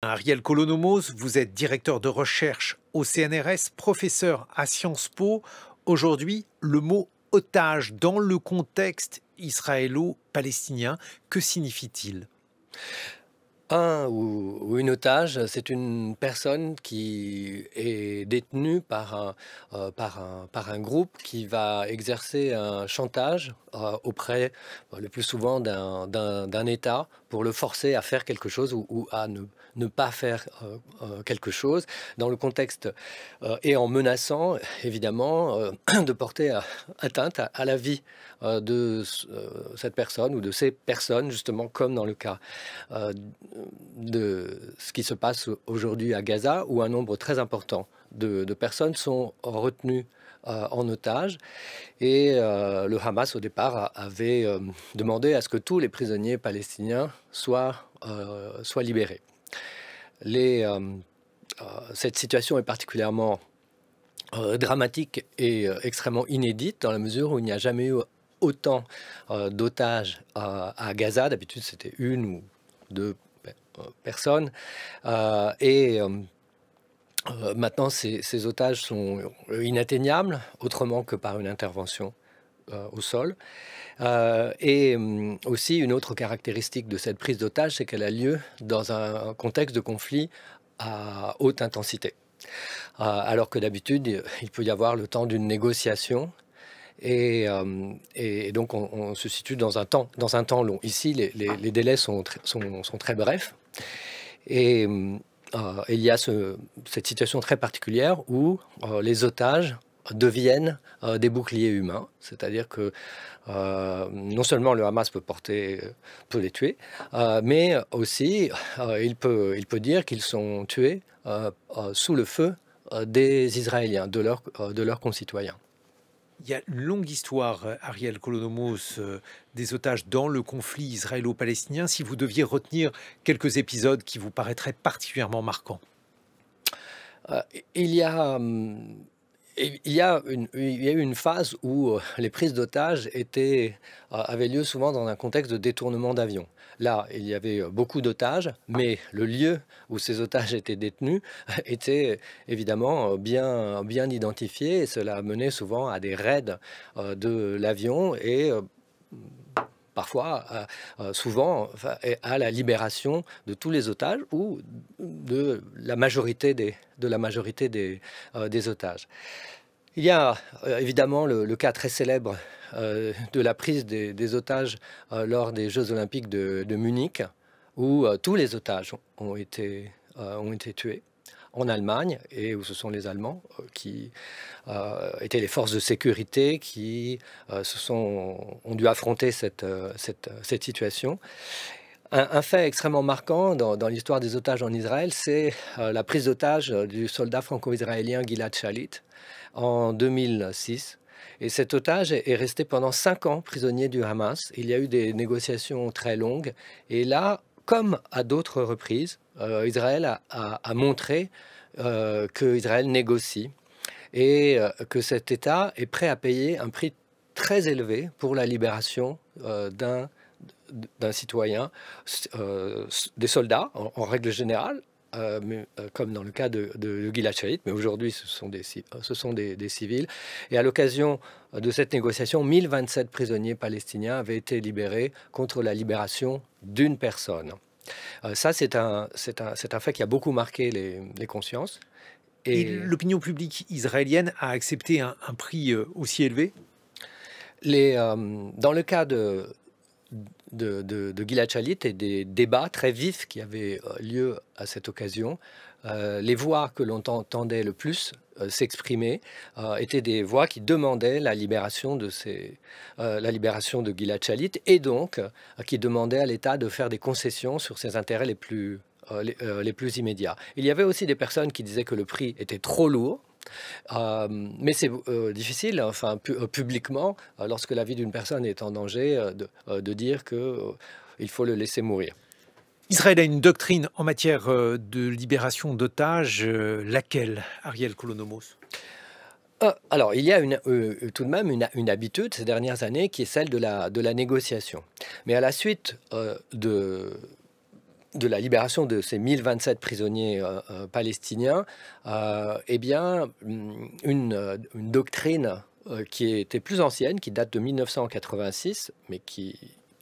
Ariel Kolonomos, vous êtes directeur de recherche au CNRS, professeur à Sciences Po. Aujourd'hui, le mot otage dans le contexte israélo-palestinien, que signifie-t-il? Un ou une otage, c'est une personne qui est détenue par un groupe qui va exercer un chantage auprès, le plus souvent, d'un État pour le forcer à faire quelque chose ou à ne pas faire quelque chose, dans le contexte et en menaçant, évidemment, de porter atteinte à la vie de cette personne ou de ces personnes, justement, comme dans le cas euh, de ce qui se passe aujourd'hui à Gaza, où un nombre très important de personnes sont retenues en otage. Et le Hamas, au départ, avait demandé à ce que tous les prisonniers palestiniens soient libérés. Cette situation est particulièrement dramatique et extrêmement inédite, dans la mesure où il n'y a jamais eu autant d'otages à Gaza. D'habitude, c'était une ou deux personnes. Maintenant, ces otages sont inatteignables, autrement que par une intervention au sol. Aussi, une autre caractéristique de cette prise d'otage, c'est qu'elle a lieu dans un contexte de conflit à haute intensité. Alors que d'habitude, il peut y avoir le temps d'une négociation. Et donc, on se situe dans un temps long. Ici, les délais sont très brefs. Et il y a cette situation très particulière où les otages deviennent des boucliers humains. C'est-à-dire que non seulement le Hamas peut les tuer, mais aussi il peut dire qu'ils sont tués sous le feu des Israéliens, de leurs concitoyens. Il y a une longue histoire, Ariel Kolonomos, des otages dans le conflit israélo-palestinien. Si vous deviez retenir quelques épisodes qui vous paraîtraient particulièrement marquants. Euh, il y a, hum, il y a eu une phase où les prises d'otages avaient lieu souvent dans un contexte de détournement d'avions. Là, il y avait beaucoup d'otages, mais le lieu où ces otages étaient détenus était évidemment bien identifié, et cela menait souvent à des raids de l'avion et parfois, souvent, enfin, à la libération de tous les otages ou de la majorité des otages. Il y a évidemment le cas très célèbre de la prise des otages lors des Jeux Olympiques de Munich, où tous les otages ont été tués en Allemagne, et où ce sont les Allemands qui étaient les forces de sécurité qui ont dû affronter cette situation. Un fait extrêmement marquant dans l'histoire des otages en Israël, c'est la prise d'otage du soldat franco-israélien Gilad Shalit en 2006. Et cet otage est resté pendant 5 ans prisonnier du Hamas. Il y a eu des négociations très longues. Et là, comme à d'autres reprises, Israël a montré qu'Israël négocie et que cet État est prêt à payer un prix très élevé pour la libération d'un citoyen, des soldats en règle générale, comme dans le cas de Gilad Shalit, mais aujourd'hui ce sont des civils. Et à l'occasion de cette négociation, 1027 prisonniers palestiniens avaient été libérés contre la libération d'une personne. Ça, c'est un fait qui a beaucoup marqué les consciences. Et Et l'opinion publique israélienne a accepté un prix aussi élevé? dans le cas de Gilad Shalit et des débats très vifs qui avaient lieu à cette occasion, les voix que l'on entendait le plus s'exprimer étaient des voix qui demandaient la libération de Gilad Shalit, et donc qui demandaient à l'État de faire des concessions sur ses intérêts les plus immédiats. Il y avait aussi des personnes qui disaient que le prix était trop lourd. Mais c'est difficile, enfin, publiquement, lorsque la vie d'une personne est en danger, de dire qu'il faut le laisser mourir. Israël a une doctrine en matière de libération d'otages. Laquelle, Ariel Kolonomos? Alors, il y a tout de même une habitude ces dernières années qui est celle de la négociation. Mais à la suite de la libération de ces 1027 prisonniers palestiniens, eh bien, une doctrine qui était plus ancienne, qui date de 1986, mais qui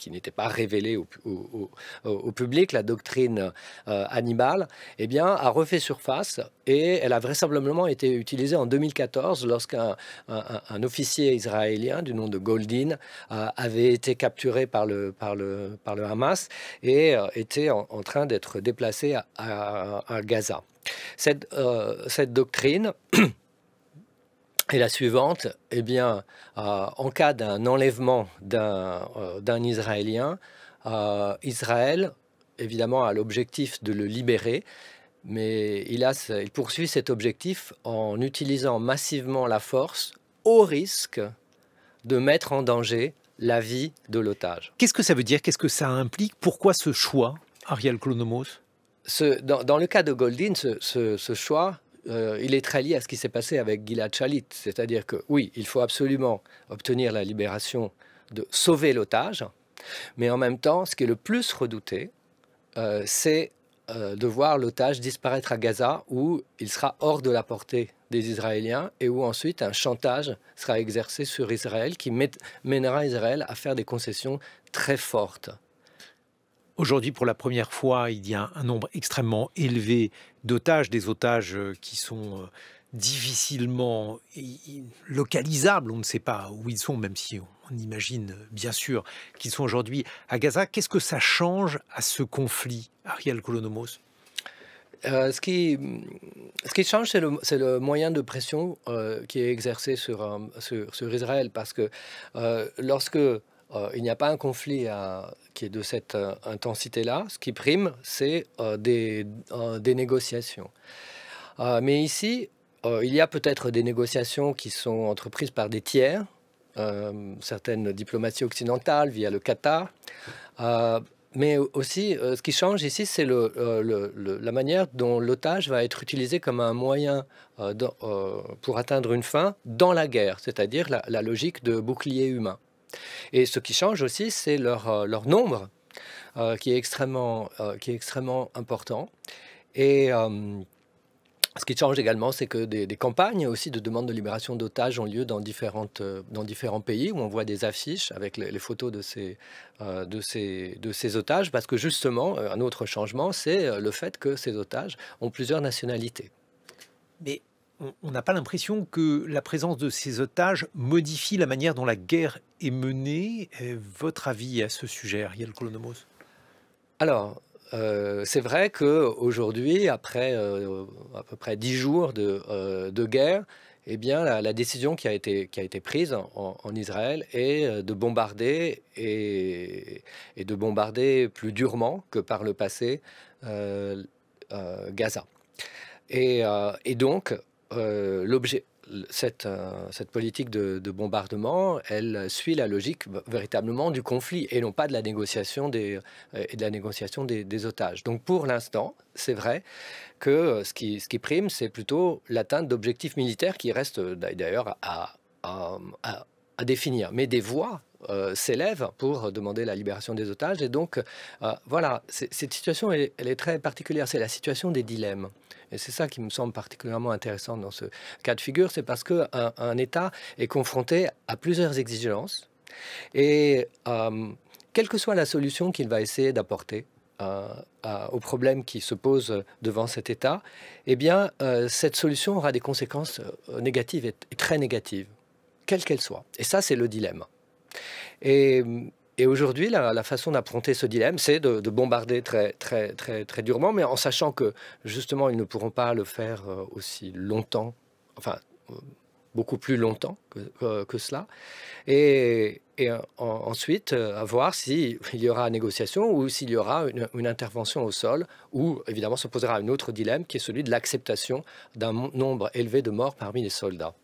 n'était pas révélée au public, la doctrine Hannibal, eh bien, a refait surface et elle a vraisemblablement été utilisée en 2014 lorsqu'un un officier israélien du nom de Goldin avait été capturé par le Hamas et était en train d'être déplacé à Gaza. Cette doctrine est la suivante, eh bien, en cas d'un enlèvement d'un Israélien, Israël, évidemment, a l'objectif de le libérer, mais il poursuit cet objectif en utilisant massivement la force au risque de mettre en danger la vie de l'otage. Qu'est-ce que ça veut dire? Qu'est-ce que ça implique? Pourquoi ce choix, Ariel Klonomos? Dans le cas de Goldin, ce choix, il est très lié à ce qui s'est passé avec Gilad Shalit. C'est-à-dire que oui, il faut absolument obtenir la libération, de sauver l'otage, mais en même temps, ce qui est le plus redouté, c'est de voir l'otage disparaître à Gaza, où il sera hors de la portée des Israéliens et où ensuite un chantage sera exercé sur Israël qui mènera Israël à faire des concessions très fortes. Aujourd'hui, pour la première fois, il y a un nombre extrêmement élevé d'otages, des otages qui sont difficilement localisables. On ne sait pas où ils sont, même si on imagine bien sûr qu'ils sont aujourd'hui à Gaza. Qu'est-ce que ça change à ce conflit, Ariel Klonomos? Ce qui change, c'est le moyen de pression qui est exercé sur Israël, parce que lorsque il n'y a pas un conflit qui est de cette intensité-là, ce qui prime, c'est des négociations. Mais ici, il y a peut-être des négociations qui sont entreprises par des tiers, certaines diplomaties occidentales via le Qatar, mais aussi, ce qui change ici, c'est la manière dont l'otage va être utilisé comme un moyen pour atteindre une fin dans la guerre, c'est-à-dire la logique de bouclier humain. Et ce qui change aussi, c'est leur nombre, qui est extrêmement important. Et ce qui change également, c'est que des campagnes aussi de demande de libération d'otages ont lieu dans différents pays, où on voit des affiches avec les photos de ces otages, parce que justement, un autre changement, c'est le fait que ces otages ont plusieurs nationalités. Mais on n'a pas l'impression que la présence de ces otages modifie la manière dont la guerre est menée. Votre avis à ce sujet, Ariel Klonomos? Alors, c'est vrai qu'aujourd'hui, après à peu près 10 jours de guerre, eh bien, la décision qui a été prise en Israël est de bombarder et de bombarder plus durement que par le passé Gaza. Et donc, cette politique de bombardement, elle suit la logique véritablement du conflit et non pas de la négociation des otages. Donc pour l'instant, c'est vrai que ce qui prime, c'est plutôt l'atteinte d'objectifs militaires qui restent d'ailleurs à définir. Mais des voix s'élèvent pour demander la libération des otages. Et donc, voilà, cette situation, elle est très particulière. C'est la situation des dilemmes. Et c'est ça qui me semble particulièrement intéressant dans ce cas de figure, c'est parce qu'un État est confronté à plusieurs exigences. Et quelle que soit la solution qu'il va essayer d'apporter aux problèmes qui se posent devant cet État, eh bien, cette solution aura des conséquences négatives et très négatives, quelle qu'elle soit. Et ça, c'est le dilemme. Et aujourd'hui, la façon d'affronter ce dilemme, c'est de bombarder très durement, mais en sachant que, justement, ils ne pourront pas le faire aussi longtemps, enfin, beaucoup plus longtemps que cela. Et ensuite, à voir s'il y aura négociation ou s'il y aura une intervention au sol, où, évidemment, se posera un autre dilemme, qui est celui de l'acceptation d'un nombre élevé de morts parmi les soldats.